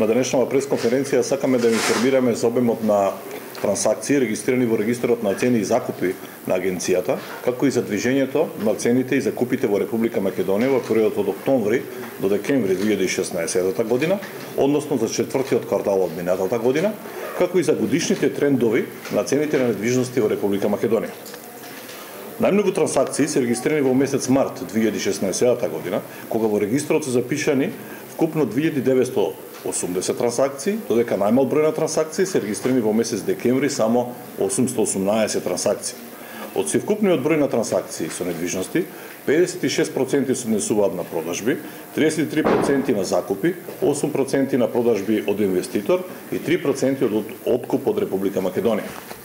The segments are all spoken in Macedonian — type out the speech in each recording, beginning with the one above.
На денешната пресконференција сакаме да информираме за обемот на трансакции регистрирани во регистарот на цени и закупи на агенцијата, како и за движењето на цените и закупите во Република Македонија во периодот од октомври до декември 2016 година, односно за четвртиот квартал од минатата година, како и за годишните трендови на цените на недвижности во Република Македонија. Најмногу трансакции се регистрирани во месец март 2016 година, кога во регистрот се запишани вкупно 2980 трансакции, додека најмал број на трансакции се регистрирани во месец декември само 818 трансакции. Од севкупниот број на трансакции со недвижности, 56% се однесуваат на продажби, 33% на закупи, 8% на продажби од инвеститор и 3% од откуп од Република Македонија.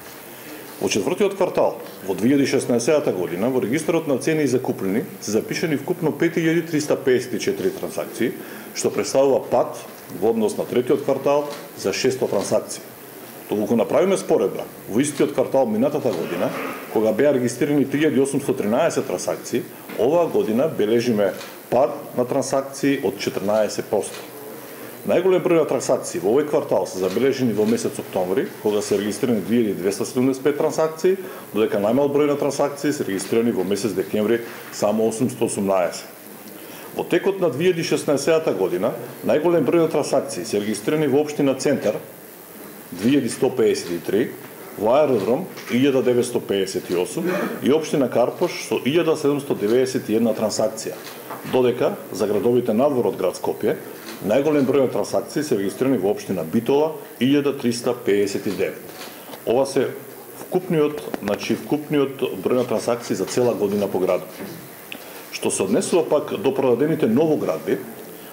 Во четвртиот квартал во 2016 година во регистрот на цени и закупнини се запишани вкупно 5354 трансакции, што представува пат во однос на третиот квартал за 600 трансакции. Доколку направиме споредба, во истиот квартал минатата година, кога беа регистрирани 3813 трансакции, оваа година бележиме пад на трансакции од 14%. Најголем број на трансакции во овој квартал се забележени во месец октомври, кога се регистрирани 2275 трансакции, додека најмал број на трансакции се регистрирани во месец декември само 818. Во текот на 2016 година, најголем број на трансакции се регистрирани во општина Центар 2153, во Аеродром 1958 и општина Карпош со 1791 трансакција, додека за градовите надвор од град Скопје најголем број на трансакции се регистрирани во општина Битола 1359. Ова се вкупниот број на трансакции за цела година по градот. Што се однесува пак до продадените новоградби,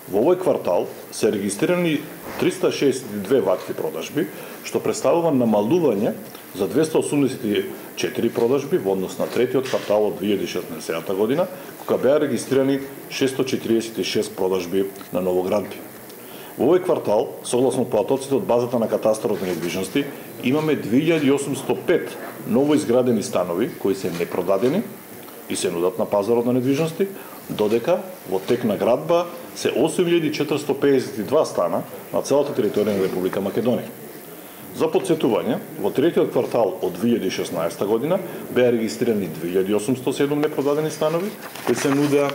во овој квартал се регистрирани 362 вакви продажби, што представува намалување за 284 продажби во однос на третиот квартал од 2016 година, кога беа регистрирани 646 продажби на новоградби. Во овој квартал, согласно податоците од базата на катастарот на недвижности, имаме 2805 новоизградени станови кои се непродадени и се нудат на пазарот на недвижности, додека во тек на градба се 8452 стана на целата територија на Република Македонија. За подсетување, во третиот квартал од 2016 година беа регистрирани 2807 непродадени станови кои се нудеа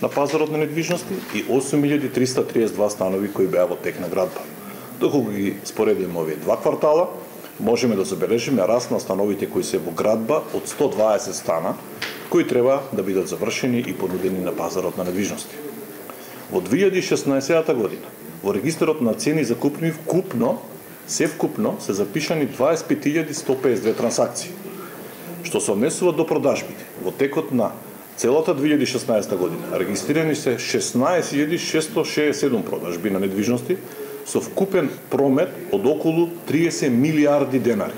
на пазарот на недвижности и 8332 станови кои беа во тек на градба. Доколку ги споредиме овие два квартала, можеме да забележиме раст на становите кои се во градба од 120 стана кои треба да бидат завршени и понудени на пазарот на недвижности. Во 2016 година во регистрот на цени за купни вкупно се запишани 25152 трансакции, што се однесува до продажбите. Во текот на целата 2016 година регистрирани се 16667 продажби на недвижности со вкупен промет од околу 30 милиарди денари.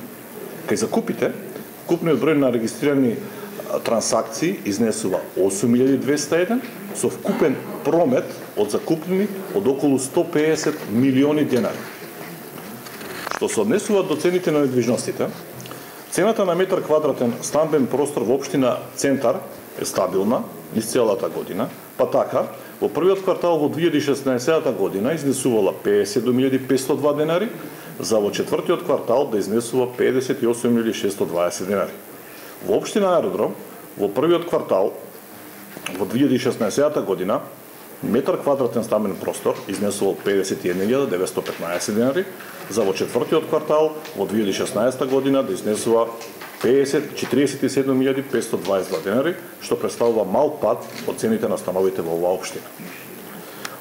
Кај закупите, вкупниот број на регистрирани трансакции изнесува 8201 со вкупен промет од закупнини од околу 150 милиони денари. Што се однесува до цените на недвижностите, цената на метар квадратен стамбен простор во општина Центар е стабилна низ целата година, па така во првиот квартал во 2016 година изнесувала 57.502 денари, за во четвртиот квартал да изнесува 58.620 денари. Во општина Аеродром, во првиот квартал во 2016 година, метар квадратен стамбен простор изнесувал 51.915 денари, за во четвртиот квартал во 2016 година да изнесува 47.522 денари, што представува мал пад од цените на становите во оваа општина.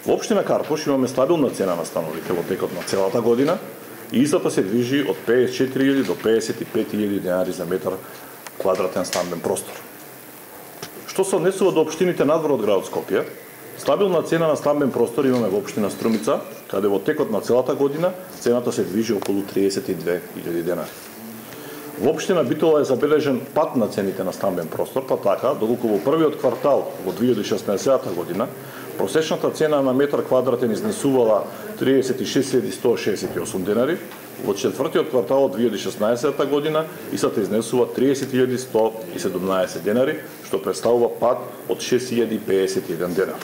Во општина Карпош имаме стабилна цена на становите во текот на целата година и истата се движи од 54.000 до 55.000 денари за метар квадратен стамбен простор. Што се однесува до општините надвор од градот Скопје, стабилна цена на стамбен простор имаме во општина Струмица, каде во текот на целата година цената се движи околу 32.000 денари. Во општина Битола е забележен пад на цените на стамбен простор, па така, доколку во првиот квартал во 2016 година просечната цена на метар квадратен изнесувала 36.168 денари, во четвртиот квартал од 2016 година истата изнесува 30.117 денари, што представува пад од 6.051 денар.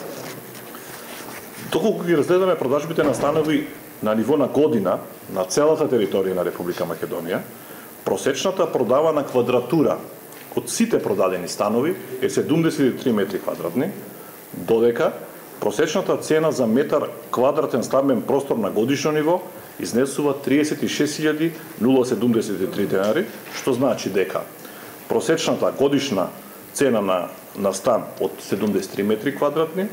Доколку ги разгледаме продажбите на станови на ниво на година на целата територија на Република Македонија, просечната продавана квадратура од сите продадени станови е 73 метри квадратни, додека просечната цена за метар квадратен стамбен простор на годишно ниво изнесува 36.073 денари, што значи дека просечната годишна цена на стан од 73 метри квадратни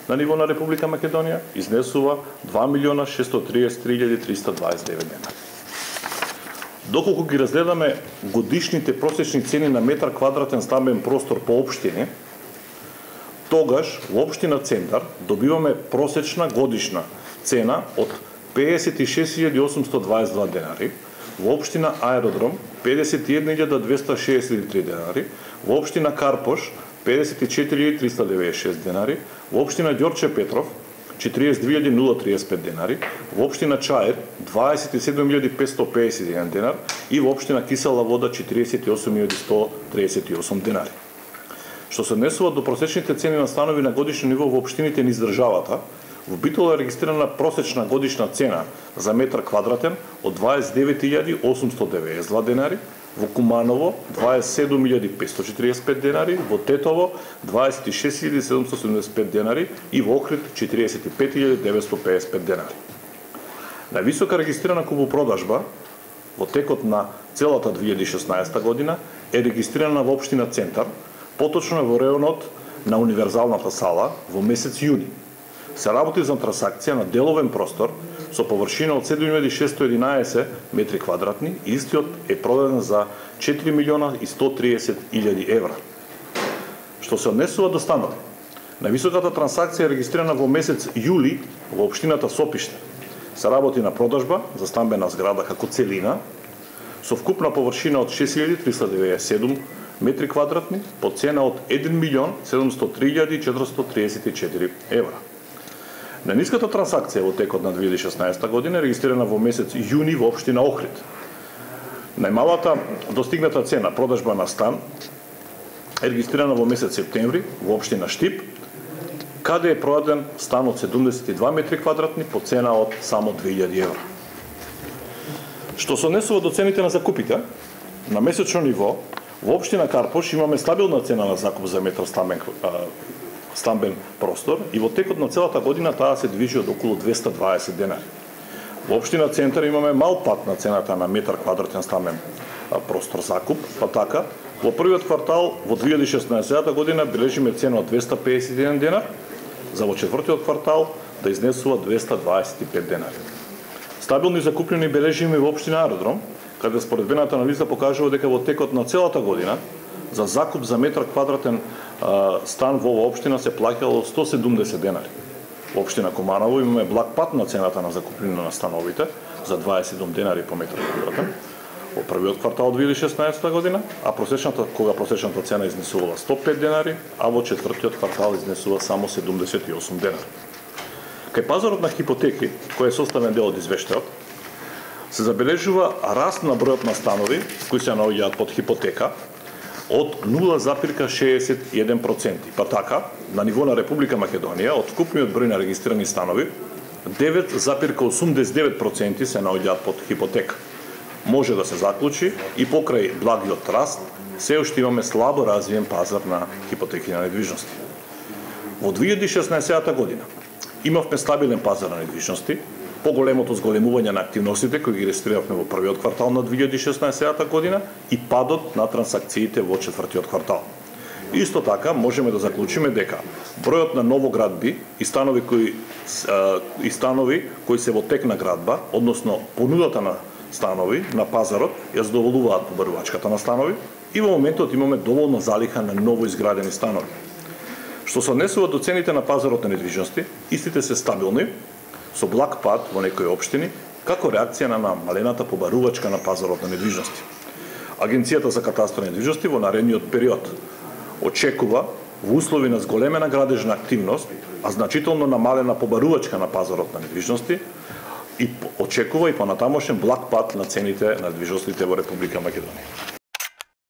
на ниво на Република Македонија изнесува 2.633.329 денари. Доколку ги разгледаме годишните просечни цени на метар квадратен стамбен простор по општини, тогаш во општина Центар добиваме просечна годишна цена од 56.822 денари, во општина Аеродром 51.263 денари, во општина Карпош 54.396 денари, во општина Ѓорче Петров 42.035 денари, во општина Чаир 27.551 денар и во општина Кисела Вода 48.138 денари. Што се однесува до просечните цени на станови на годишно ниво во општините низ државата, во Битола е регистрирана просечна годишна цена за метар квадратен од 29.892 денари, во Куманово 27.545 денари, во Тетово 26.775 денари и во Охрид 45.955 денари. Највисока регистрирана купопродажба во текот на целата 2016 година е регистрирана во општина Центар, поточно во реонот на Универзалната сала во месец јуни. Се работи за трансакција на деловен простор со површина од 7.611 метри квадратни и истиот е продаден за 4.130.000 евра. Што се однесува до станови, највисоката трансакција е регистрирана во месец јули во општината Сопиште. Се работи на продажба за стамбена зграда како целина со вкупна површина од 6.397 метри квадратни по цена од 1.703.434 евра. Најниската трансакција во текот на 2016 година е регистрирана во месец јуни во општина Охрид. Најмалата достигната цена продажба на стан е регистрирана во месец септември во општина Штип, каде е продаден стан од 72 метри квадратни по цена од само 2000 евра. Што се однесува до цените на закупите, на месечно ниво во општина Карпош имаме стабилна цена на закуп за метар стамбен простор и во текот на целата година таа се движи од околу 220 денари. Во општина Центар имаме мал пат на цената на метар квадратен стамбен простор закуп, па така во првиот квартал во 2016 година бележиме цена од 251 денар, за во четвртиот квартал да изнесува 225 денари. Стабилни закупнини бележиме во општина Аеродром, каде споредбената анализа покажува дека во текот на целата година за закуп за метар квадратен стан во оваа општина се плаќало 170 денари. Во општина Куманово имаме благ пат на цената на закупнина на становите за 27 денари по метар квадратен во првиот квартал 2016 година, а просечната цена изнесувала 105 денари, а во четвртиот квартал изнесува само 78 денари. Кај пазарот на хипотеки, кој е составен дел од извештајот, се забележува раст на бројот на станови кои се наоѓаат под хипотека од 0,61%. Па така, на ниво на Република Македонија, од вкупниот број на регистрирани станови, 9,89% се наоѓаат под хипотека. Може да се заклучи и покрај благиот раст, се уште имаме слабо развиен пазар на хипотеки на недвижности. Во 2016 година имавме стабилен пазар на недвижности, поголемото зголемување на активностите кои ги регистрирахме во првиот квартал на 2016 година и падот на трансакциите во четвртиот квартал. Исто така можеме да заклучиме дека бројот на новоградби и станови кои се во тек на градба, односно понудата на станови на пазарот ја задоволуваат побарувачката на станови и во моментот имаме доволно залиха на ново изградени станови. Што се однесува до цените на пазарот на недвижности, истите се стабилни, со благ пад во некои општини, како реакција на намалената побарувачка на пазарот на недвижности. Агенцијата за катастар на недвижности во наредниот период очекува во услови на зголемена градежна активност, а значително намалена побарувачка на пазарот на недвижности, и очекува и понатамошен благ пад на цените на недвижностите во Република Македонија.